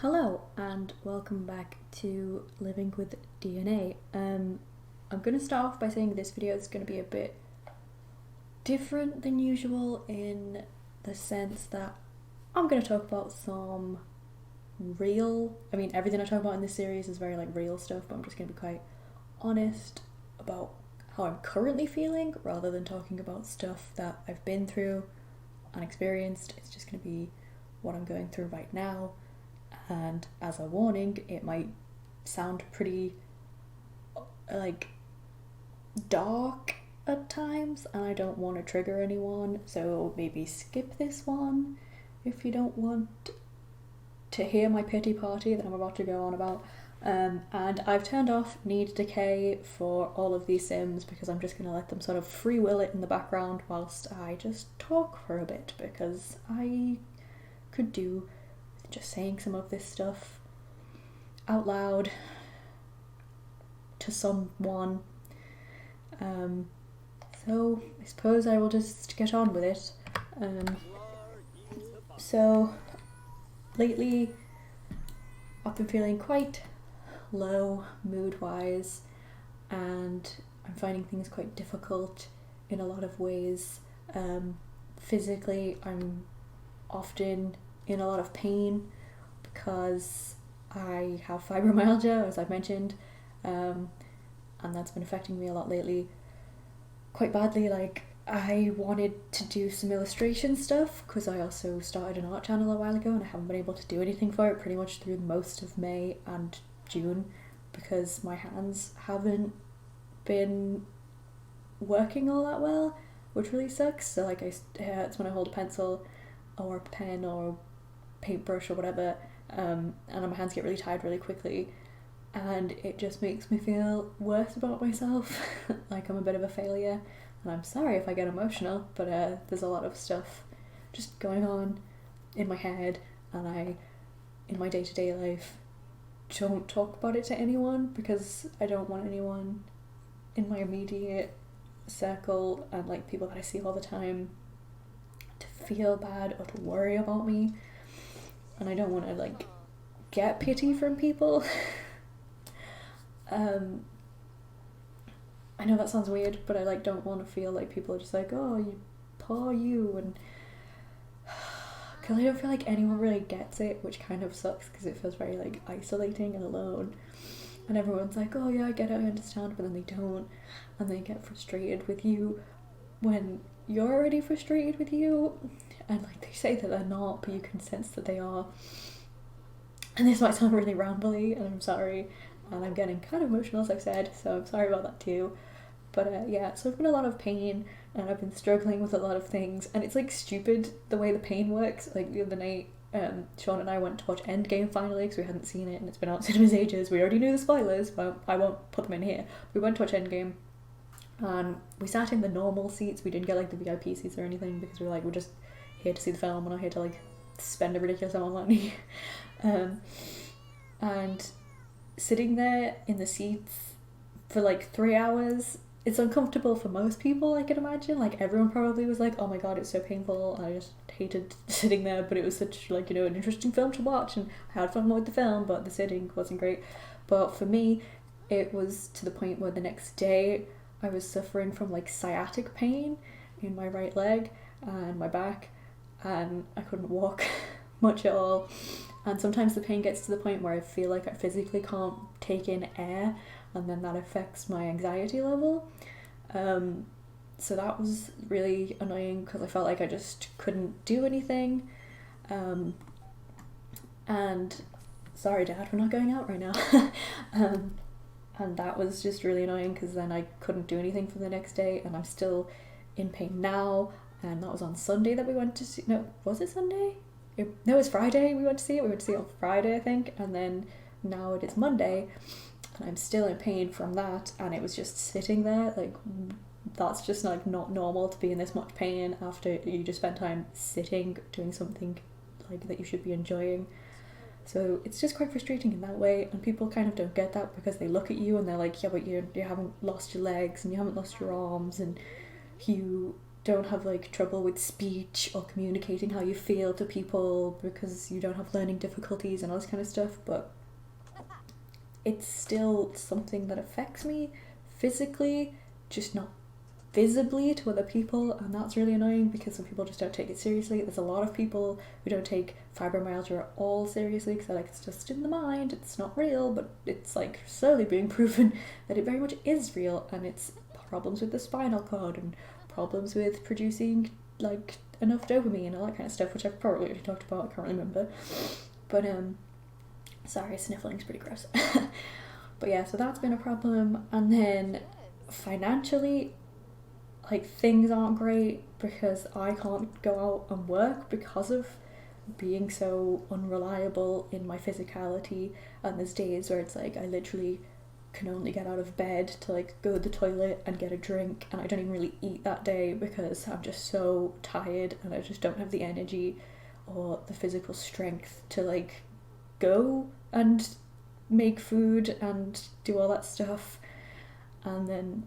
Hello and welcome back to Living with DNA. I'm going to start off by saying this video is going to be a bit different than usual in the sense that I'm going to talk about some everything I talk about in this series is very real stuff, but I'm just going to be quite honest about how I'm currently feeling rather than talking about stuff that I've been through and experienced. It's just going to be what I'm going through right now. And as a warning, it might sound pretty dark at times, and I don't want to trigger anyone, so maybe skip this one if you don't want to hear my pity party that I'm about to go on about. And I've turned off need decay for all of these sims because I'm just going to let them sort of free will it in the background whilst I just talk for a bit, because I could do just saying some of this stuff out loud to someone. So I suppose I will just get on with it. So lately I've been feeling quite low mood-wise, and I'm finding things quite difficult in a lot of ways. Physically, I'm often in a lot of pain because I have fibromyalgia, as I've mentioned, and that's been affecting me a lot lately quite badly. I wanted to do some illustration stuff because I also started an art channel a while ago and I haven't been able to do anything for it pretty much through most of May and June because my hands haven't been working all that well, which really sucks. So it hurts when I hold a pencil or a pen or paintbrush or whatever, and my hands get really tired really quickly, and it just makes me feel worse about myself. Like I'm a bit of a failure, and I'm sorry if I get emotional, but there's a lot of stuff just going on in my head, and I, in my day-to-day life, don't talk about it to anyone because I don't want anyone in my immediate circle and people that I see all the time to feel bad or to worry about me. And I don't want to get pity from people. I know that sounds weird, but I don't want to feel like people are just oh, you poor you, and because I don't feel like anyone really gets it, which kind of sucks because it feels very isolating and alone, and everyone's oh yeah, I get it, I understand, but then they don't, and they get frustrated with you when you're already frustrated with you, and they say that they're not, but you can sense that they are. And this might sound really rambly, and I'm sorry, and I'm getting kind of emotional as I've said, so I'm sorry about that too. But yeah, so I've been in a lot of pain, and I've been struggling with a lot of things, and it's stupid the way the pain works. The other night, Sean and I went to watch Endgame finally because we hadn't seen it and it's been out cinemas ages. We already knew the spoilers, but I won't put them in here. We went to watch Endgame, and we sat in the normal seats. We didn't get the VIP seats or anything because we were we're just here to see the film. We're not here to spend a ridiculous amount of money. And sitting there in the seats for 3 hours, it's uncomfortable for most people, I can imagine. Everyone probably was oh my god, it's so painful. I just hated sitting there, but it was such an interesting film to watch, and I had fun with the film, but the sitting wasn't great. But for me, it was to the point where the next day I was suffering from sciatic pain in my right leg and my back, and I couldn't walk much at all. And sometimes the pain gets to the point where I feel like I physically can't take in air, and then that affects my anxiety level. So that was really annoying because I felt like I just couldn't do anything. And sorry, Dad, we're not going out right now. And that was just really annoying because then I couldn't do anything for the next day, and I'm still in pain now. And that was on Sunday that we went to see. No, was it Sunday? No, it was Friday we went to see it. We went to see it on Friday, I think, and then now it is Monday, and I'm still in pain from that, and it was just sitting there, that's just not normal to be in this much pain after you just spent time sitting doing something that you should be enjoying. So it's just quite frustrating in that way, and people kind of don't get that because they look at you and they're yeah, but you haven't lost your legs and you haven't lost your arms and you don't have like trouble with speech or communicating how you feel to people because you don't have learning difficulties and all this kind of stuff, but it's still something that affects me physically, just not visibly to other people, and that's really annoying because some people just don't take it seriously. There's a lot of people who don't take fibromyalgia at all seriously because they're like, it's just in the mind, it's not real, but it's like slowly being proven that it very much is real, and it's problems with the spinal cord and problems with producing like enough dopamine and all that kind of stuff, which I've probably already talked about, I can't remember. But sorry, sniffling's pretty gross. But yeah, so that's been a problem. And then financially, like, things aren't great because I can't go out and work because of being so unreliable in my physicality, and there's days where it's like I literally can only get out of bed to like go to the toilet and get a drink, and I don't even really eat that day because I'm just so tired and I just don't have the energy or the physical strength to like go and make food and do all that stuff. And then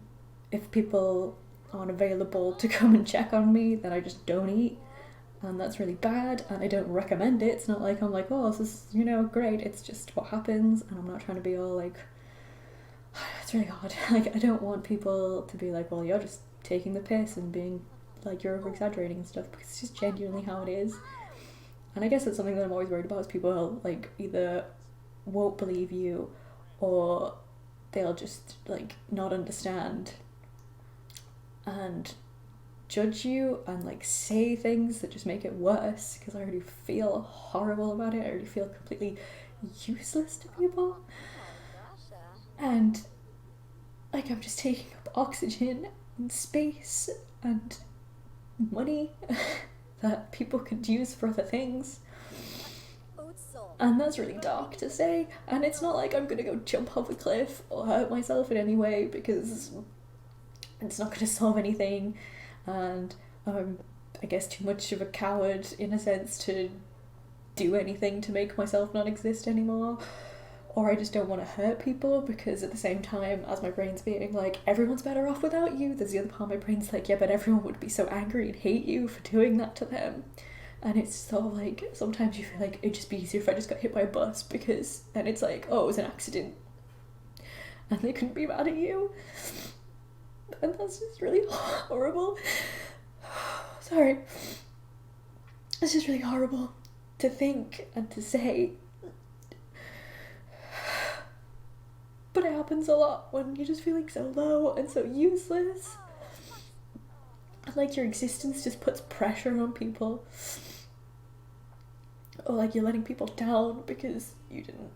if people aren't available to come and check on me, then I just don't eat, and that's really bad, and I don't recommend it. It's not like I'm like, oh, this is, you know, great, it's just what happens, and I'm not trying to be all like, it's really hard. Like, I don't want people to be like, well, you're just taking the piss and being like, you're over exaggerating and stuff, because it's just genuinely how it is. And I guess it's something that I'm always worried about, is people like either won't believe you or they'll just like not understand and judge you and like say things that just make it worse, because I already feel horrible about it. I already feel completely useless to people, and like I'm just taking up oxygen and space and money that people could use for other things. And that's really dark to say, and it's not like I'm gonna go jump off a cliff or hurt myself in any way, because it's not going to solve anything, and I'm, I guess, too much of a coward in a sense to do anything to make myself not exist anymore, or I just don't want to hurt people, because at the same time as my brain's being like, everyone's better off without you, there's the other part of my brain's like, yeah, but everyone would be so angry and hate you for doing that to them. And it's so like, sometimes you feel like it'd just be easier if I just got hit by a bus, because then it's like, oh, it was an accident and they couldn't be mad at you. And that's just really horrible. Sorry. It's just really horrible to think and to say. But it happens a lot when you're just feeling so low and so useless. And like your existence just puts pressure on people. Or like you're letting people down because you didn't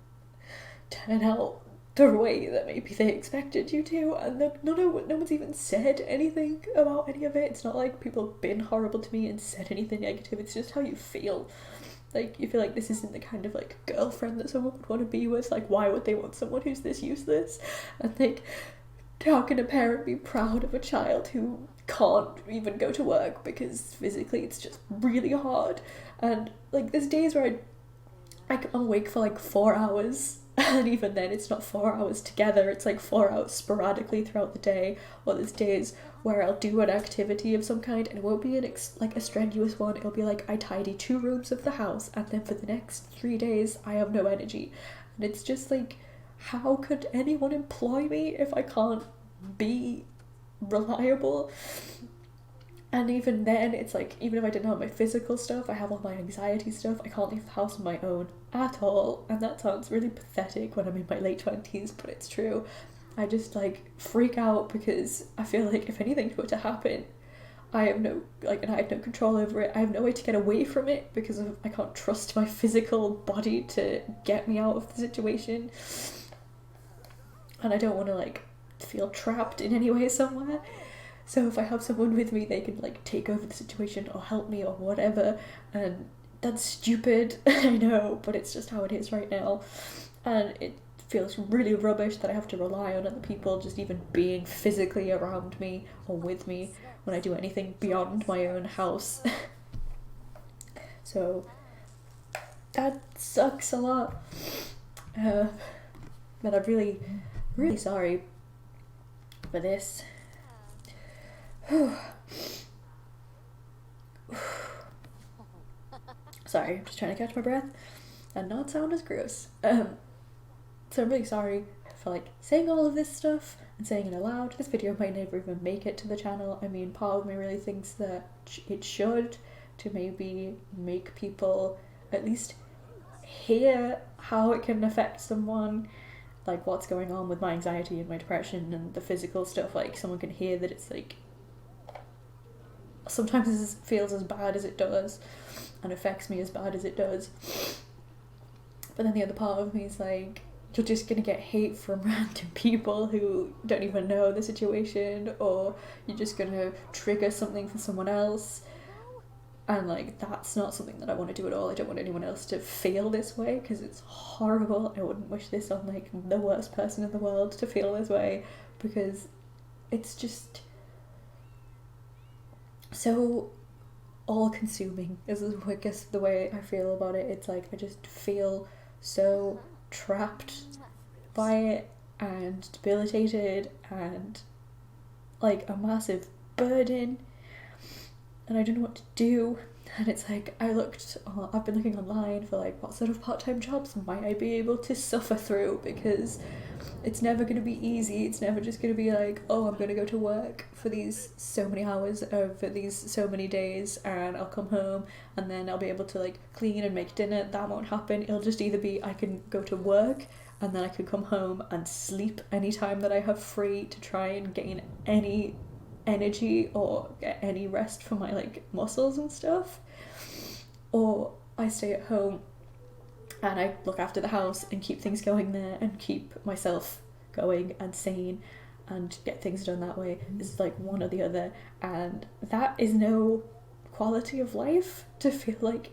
turn out the way that maybe they expected you to, and no one's even said anything about any of it. It's not like people have been horrible to me and said anything negative, it's just how you feel. Like, you feel like this isn't the kind of like girlfriend that someone would want to be with. Like, why would they want someone who's this useless? And like, how can a parent be proud of a child who can't even go to work because physically it's just really hard? And like, there's days where I'm awake for like 4 hours, and even then it's not 4 hours together, it's like 4 hours sporadically throughout the day. Or there's days where I'll do an activity of some kind and it won't be like a strenuous one, it'll be like I tidy 2 rooms of the house, and then for the next 3 days I have no energy. And it's just like, how could anyone employ me if I can't be reliable? And even then, it's like, even if I didn't have my physical stuff, I have all my anxiety stuff. I can't leave the house on my own at all. And that sounds really pathetic when I'm in my late 20s, but it's true. I just like freak out because I feel like if anything were to happen, I have no control over it. I have no way to get away from it because I can't trust my physical body to get me out of the situation. And I don't want to like feel trapped in any way somewhere. So if I have someone with me, they can like take over the situation or help me or whatever. And that's stupid, I know, but it's just how it is right now. And it feels really rubbish that I have to rely on other people just even being physically around me or with me when I do anything beyond my own house. So that sucks a lot. But I'm really, really sorry for this. Sorry, I'm just trying to catch my breath and not sound as gross. So I'm really sorry for like saying all of this stuff and saying it aloud. This video might never even make it to the channel. I mean, part of me really thinks that it should, to maybe make people at least hear how it can affect someone, like what's going on with my anxiety and my depression and the physical stuff. Like someone can hear that it's like sometimes it feels as bad as it does and affects me as bad as it does. But then the other part of me is like, you're just gonna get hate from random people who don't even know the situation, or you're just gonna trigger something for someone else, and like that's not something that I want to do at all. I don't want anyone else to feel this way because it's horrible. I wouldn't wish this on like the worst person in the world to feel this way, because it's just so all-consuming is I guess the way I feel about it. It's like I just feel so trapped by it and debilitated and like a massive burden, and I don't know what to do. And it's like I've been looking online for like what sort of part-time jobs might I be able to suffer through, because it's never going to be easy. It's never just going to be like, oh, I'm going to go to work for these so many hours over these so many days and I'll come home and then I'll be able to like clean and make dinner. That won't happen. It'll just either be I can go to work and then I can come home and sleep anytime that I have free to try and gain any energy or get any rest for my like muscles and stuff, or I stay at home and I look after the house and keep things going there and keep myself going and sane and get things done that way. It's like one or the other, and that is no quality of life, to feel like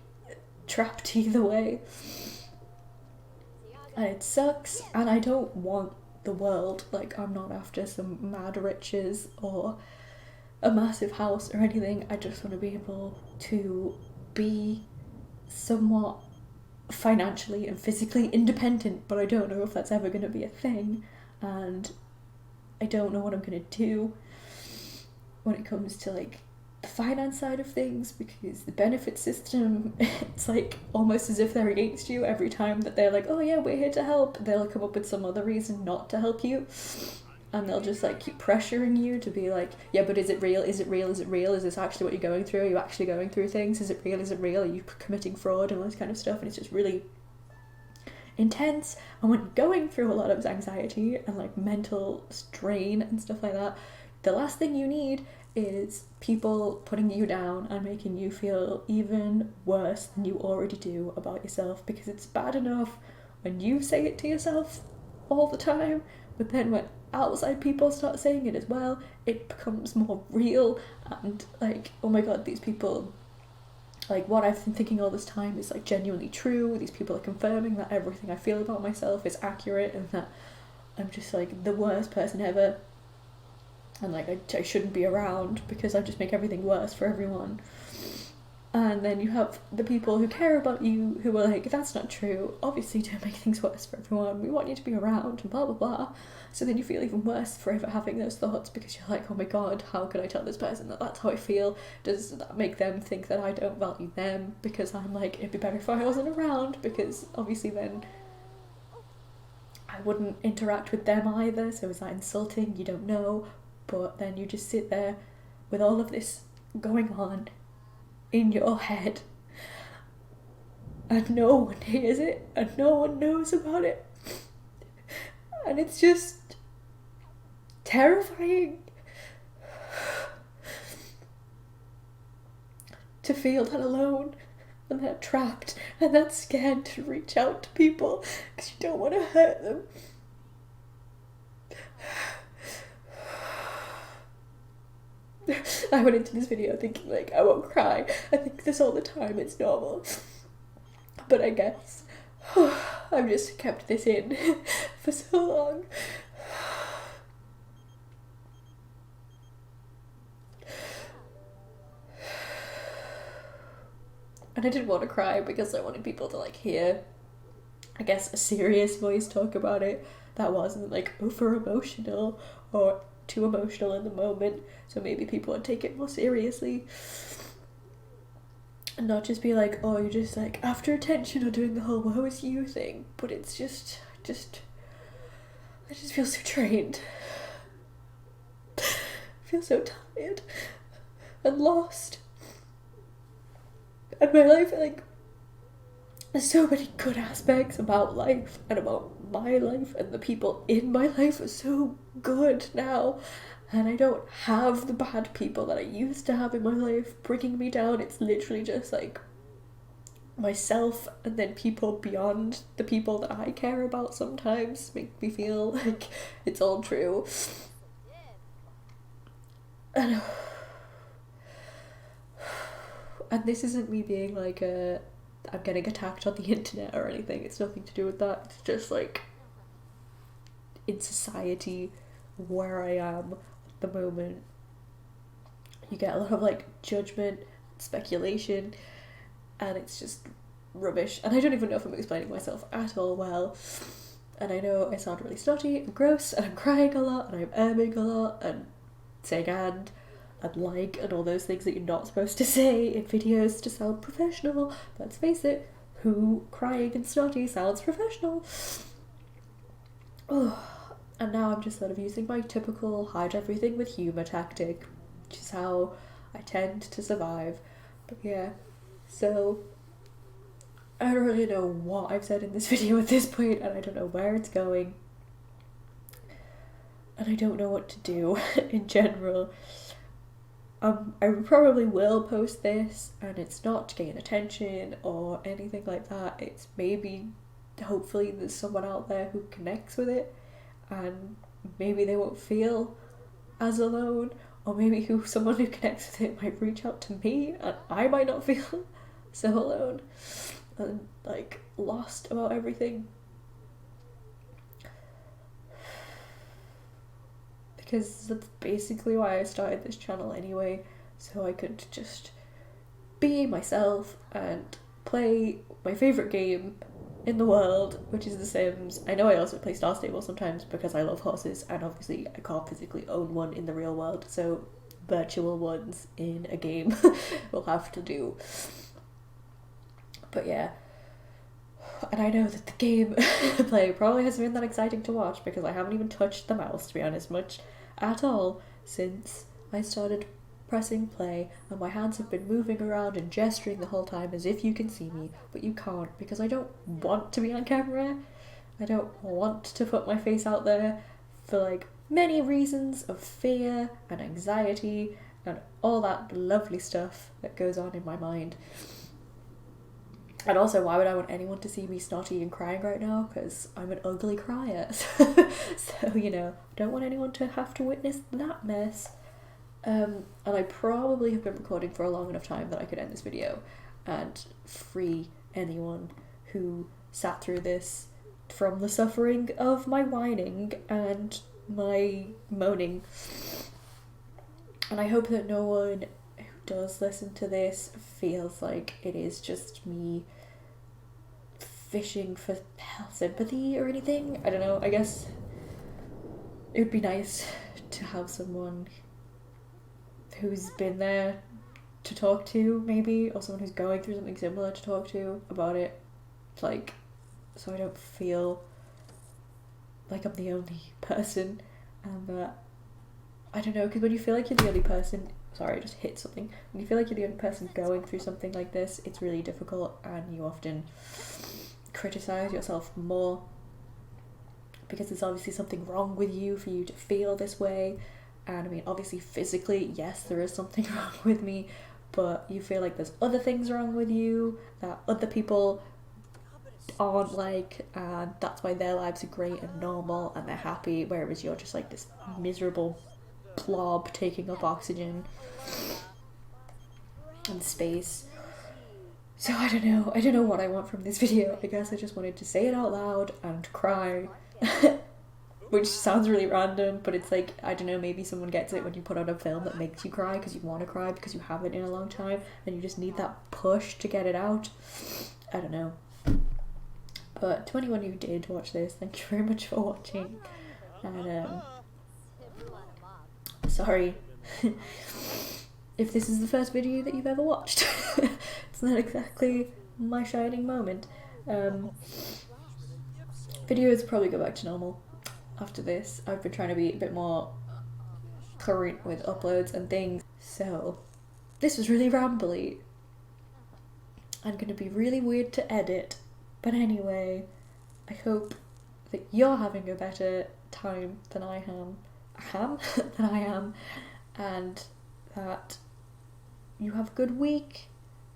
trapped either way. And it sucks, and I don't want the world, like I'm not after some mad riches or a massive house or anything. I just want to be able to be somewhat financially and physically independent, but I don't know if that's ever going to be a thing, and I don't know what I'm going to do when it comes to like the finance side of things, because the benefit system, it's like almost as if they're against you every time that they're like, oh yeah, we're here to help. They'll come up with some other reason not to help you, and they'll just like keep pressuring you to be like, yeah, but is it real? Is it real? Is it real? Is this actually what you're going through? Are you actually going through things? Is it real? Is it real? Are you committing fraud and all this kind of stuff? And it's just really intense. And when you're going through a lot of anxiety and like mental strain and stuff like that, the last thing you need is people putting you down and making you feel even worse than you already do about yourself, because it's bad enough when you say it to yourself all the time, but then when outside people start saying it as well, it becomes more real. And like, oh my god, these people, like what I've been thinking all this time is like genuinely true. These people are confirming that everything I feel about myself is accurate and that I'm just like the worst person ever, and like I shouldn't be around because I just make everything worse for everyone. And then you have the people who care about you who are like, that's not true, obviously don't make things worse for everyone, we want you to be around and blah blah blah. So then you feel even worse for ever having those thoughts, because you're like, oh my god, how could I tell this person that that's how I feel? Does that make them think that I don't value them because I'm like, it'd be better if I wasn't around, because obviously then I wouldn't interact with them either, so is that insulting? You don't know. But then you just sit there with all of this going on in your head and no one hears it and no one knows about it, and it's just terrifying to feel that alone and that trapped and that scared to reach out to people because you don't want to hurt them. I went into this video thinking like, I won't cry, I think this all the time, it's normal. But I guess I've just kept this in for so long. And I didn't want to cry because I wanted people to like hear, I guess, a serious voice talk about it that wasn't like over emotional or too emotional in the moment, so maybe people would take it more seriously. And not just be like, oh, you're just like after attention or doing the whole woe is you thing, but it's I just feel so drained. I feel so tired and lost. And my life, like, there's so many good aspects about life and about my life, and the people in my life are so good now. And I don't have the bad people that I used to have in my life bringing me down. It's literally just like myself and then people beyond the people that I care about sometimes make me feel like it's all true. And this isn't me being like I'm getting attacked on the internet or anything. It's nothing to do with that. It's just like in society where I am at the moment, you get a lot of like judgment, speculation, and it's just rubbish. And I don't even know if I'm explaining myself at all well. And I know I sound really snotty and gross, and I'm crying a lot, and I'm erming a lot, and saying and like, and all those things that you're not supposed to say in videos to sound professional. Let's face it, who crying and snotty sounds professional? Oh, and now I'm just sort of using my typical hide everything with humour tactic, which is how I tend to survive. But yeah, so I don't really know what I've said in this video at this point, and I don't know where it's going, and I don't know what to do in general. I probably will post this, and it's not to gain attention or anything like that. It's maybe, hopefully there's someone out there who connects with it, and maybe they won't feel as alone, or maybe someone who connects with it might reach out to me, and I might not feel so alone and like lost about everything. Because that's basically why I started this channel anyway, so I could just be myself and play my favourite game in the world, which is The Sims. I know I also play Star Stable sometimes because I love horses, and obviously I can't physically own one in the real world, so virtual ones in a game will have to do. But yeah, and I know that the game play probably hasn't been that exciting to watch because I haven't even touched the mouse, to be honest, much at all since I started pressing play, and my hands have been moving around and gesturing the whole time as if you can see me, but you can't because I don't want to be on camera. I don't want to put my face out there for like many reasons of fear and anxiety and all that lovely stuff that goes on in my mind. And also, why would I want anyone to see me snotty and crying right now? Because I'm an ugly crier. So, you know, don't want anyone to have to witness that mess. And I probably have been recording for a long enough time that I could end this video and free anyone who sat through this from the suffering of my whining and my moaning. And I hope that no one who does listen to this feels like it is just me fishing for sympathy or anything. I don't know, I guess it would be nice to have someone who's been there to talk to, maybe, or someone who's going through something similar to talk to about it, like, so I don't feel like I'm the only person, and that, I don't know, because when you feel like you're the only person, sorry, I just hit something, when you feel like you're the only person going through something like this, it's really difficult, and you often criticize yourself more, because there's obviously something wrong with you for you to feel this way. And I mean, obviously physically, yes, there is something wrong with me, but you feel like there's other things wrong with you that other people aren't like, and that's why their lives are great and normal and they're happy, whereas you're just like this miserable blob taking up oxygen and space. So I don't know what I want from this video. I guess I just wanted to say it out loud and cry. Which sounds really random, but it's like, I don't know, maybe someone gets it when you put on a film that makes you cry because you want to cry because you haven't in a long time and you just need that push to get it out. I don't know. But to anyone who did watch this, thank you very much for watching. And sorry if this is the first video that you've ever watched. It's not exactly my shining moment. Videos probably go back to normal after this. I've been trying to be a bit more current with uploads and things. So this was really rambly and gonna be really weird to edit. But anyway, I hope that you're having a better time than I am, and that you have a good week,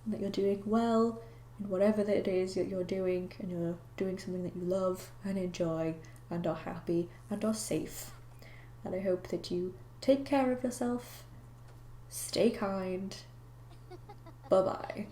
and that you're doing well in whatever that it is that you're doing, and you're doing something that you love and enjoy and are happy and are safe. And I hope that you take care of yourself, stay kind, bye bye.